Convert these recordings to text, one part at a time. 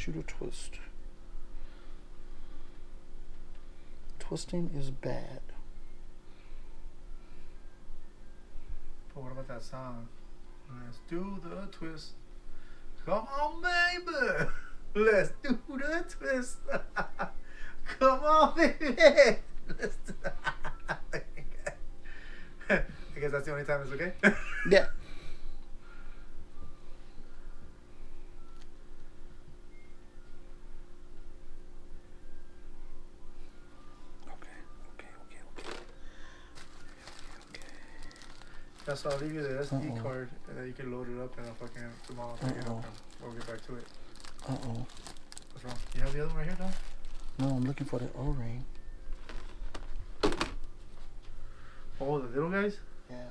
you to twist. Twisting is bad. But what about that song? Let's do the twist. Come on, baby. Let's do the twist. Come on, baby. Let's do I guess that's the only time it's okay? Yeah. That's why I'll leave you the SD card and then you can load it up and I'll fucking tomorrow pick it up and we'll get back to it. What's wrong? You have the other one right here, Don? No, I'm looking for the O-ring. Oh, the little guys? Yeah.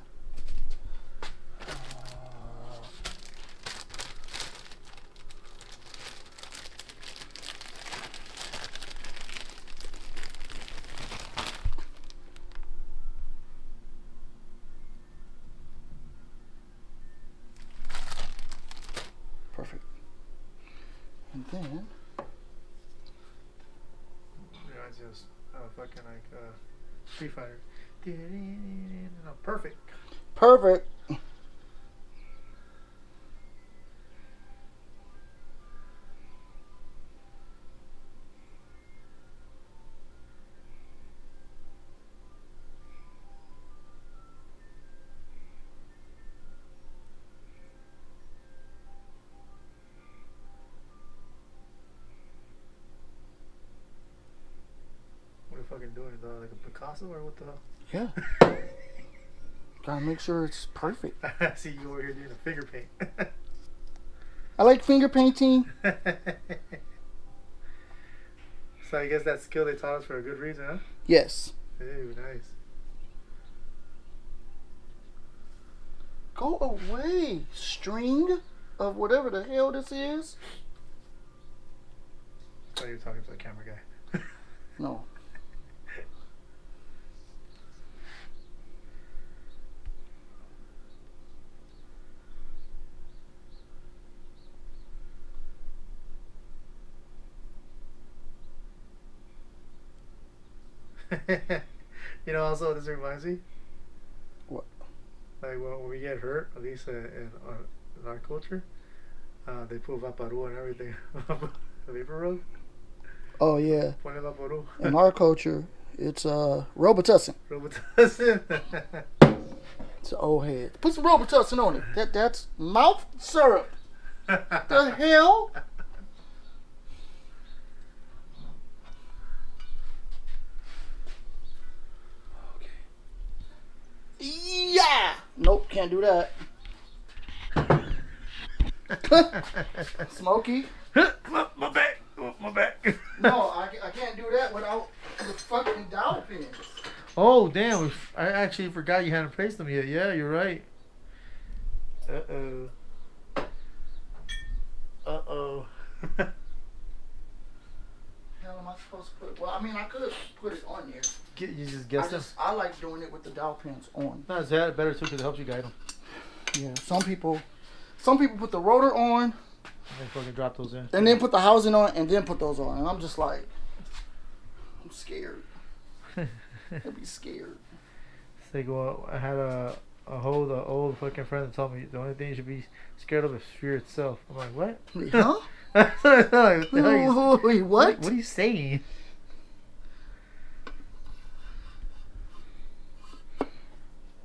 Perfect. And then yeah, it's just fucking like Street Fighter. No, perfect. perfect. What are you fucking doing, dog? Like a Picasso or what the hell? Yeah. Gotta make sure it's perfect. I see you over here doing a finger paint. I like finger painting. So I guess that skill they taught us for a good reason, huh? Yes. Ew, nice. Go away, string of whatever the hell this is. I thought you were talking to the camera guy. No. You know, also this reminds me. What? Like when we get hurt, at least in our culture, they put vaporub and everything. Vapor rub. Oh yeah. Pone vaporub. In our culture, it's Robitussin. Robitussin. It's an old head. Put some Robitussin on it. That's mouth syrup. The hell? Yeah. Nope, can't do that. Smokey. My back. My back. No, I can't do that without the fucking dowel pins. Oh damn! I actually forgot you hadn't placed them yet. Yeah, you're right. Uh-oh. Uh-oh. How am I supposed to put it? Well, I mean, I could put it on there. You just guessed them? I like doing it with the dowel pins on. No, it's better too because it helps you guide them. Yeah, some people put the rotor on And then fucking drop those in. and then put the housing on and then put those on. And I'm just like, I'm scared. I'd be scared. So I had a old fucking friend that told me the only thing you should be scared of is fear itself. I'm like, what? Huh? Like, Wait, what? What are you saying?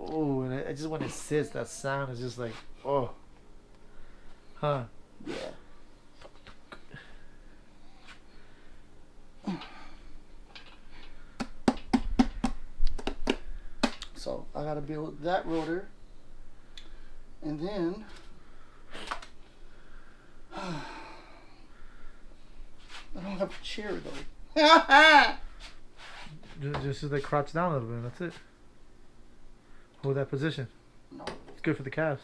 Oh, and I just when it sits, that sound is just like, oh, huh? Yeah. So I gotta build that rotor, and then I don't have a chair though. Just like crouch down a little bit. That's it. Hold that position. No. It's good for the calves.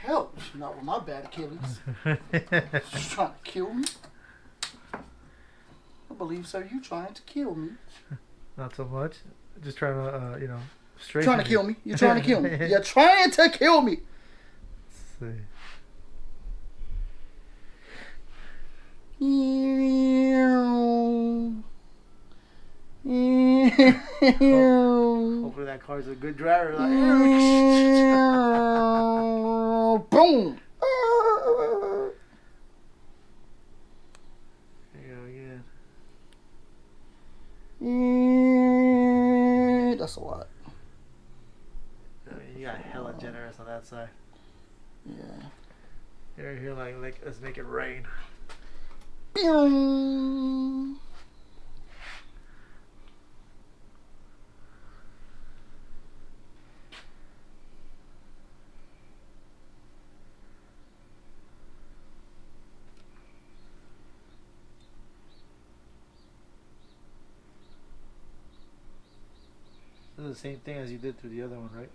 Help! Not with my bad Achilles. Just trying to kill me. I believe so. You trying to kill me? Not so much. Just trying to, straighten. Trying to kill me? You're trying to kill me. You're trying to kill me. Let's see. Hopefully that car's a good driver. Like, boom. there you go again. That's a lot. You got hella generous on that side. Yeah. You're here like let's make it rain. Boom. This is the same thing as you did through the other one, right?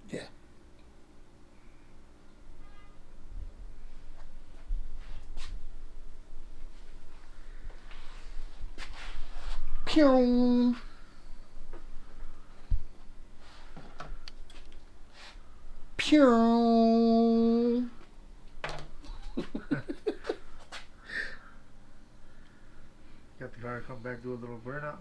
Yeah. Pew. Pew. Got the car come back, do a little burnout.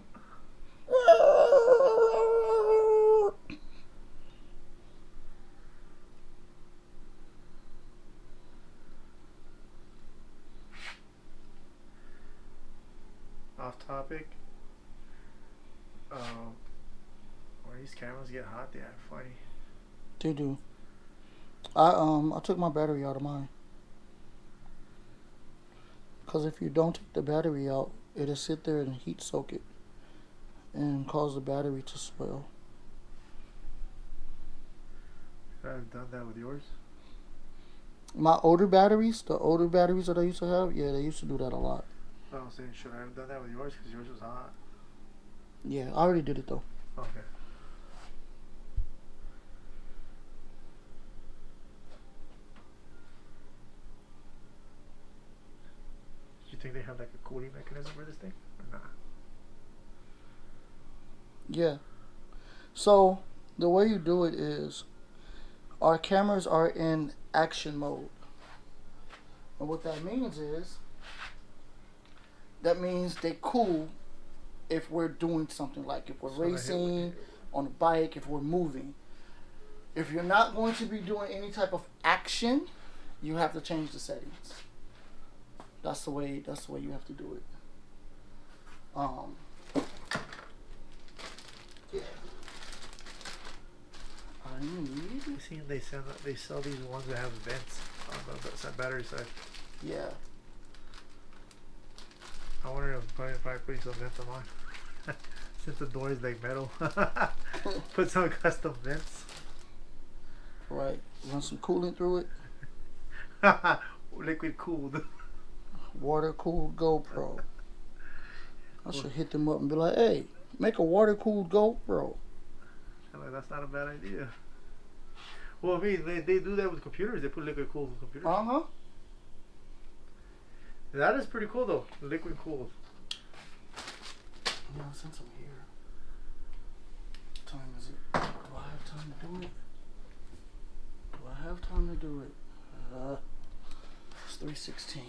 Off topic. When these cameras get hot, they act funny. They do. I took my battery out of mine. Because if you don't take the battery out, it'll sit there and heat soak it and cause the battery to swell. I've done that with yours. My older batteries, the older batteries that I used to have, yeah, they used to do that a lot. I was saying, should I have done that with yours? Because yours was hot. Yeah, I already did it though. Okay. Do you think they have like a cooling mechanism for this thing? Or not? Yeah. So the way you do it is our cameras are in action mode. And what that means is they cool if we're doing something, like if we're racing on a bike, if we're moving. If you're not going to be doing any type of action, you have to change the settings. That's the way you have to do it. Yeah. I need. You see, they sell these ones that have vents on the battery side. Yeah. I wonder if I put some vents on mine. Since the door is like metal, put some custom vents. Right. Run some coolant through it. Liquid cooled. Water cooled GoPro. I should hit them up and be like, hey, make a water cooled GoPro. I'm like, that's not a bad idea. Well, I mean, they do that with computers. They put liquid cooled with computers. Uh-huh. That is pretty cool though. Liquid cooled. Yeah, since I'm here. What time is it? Do I have time to do it? Do I have time to do it? It's 3:16.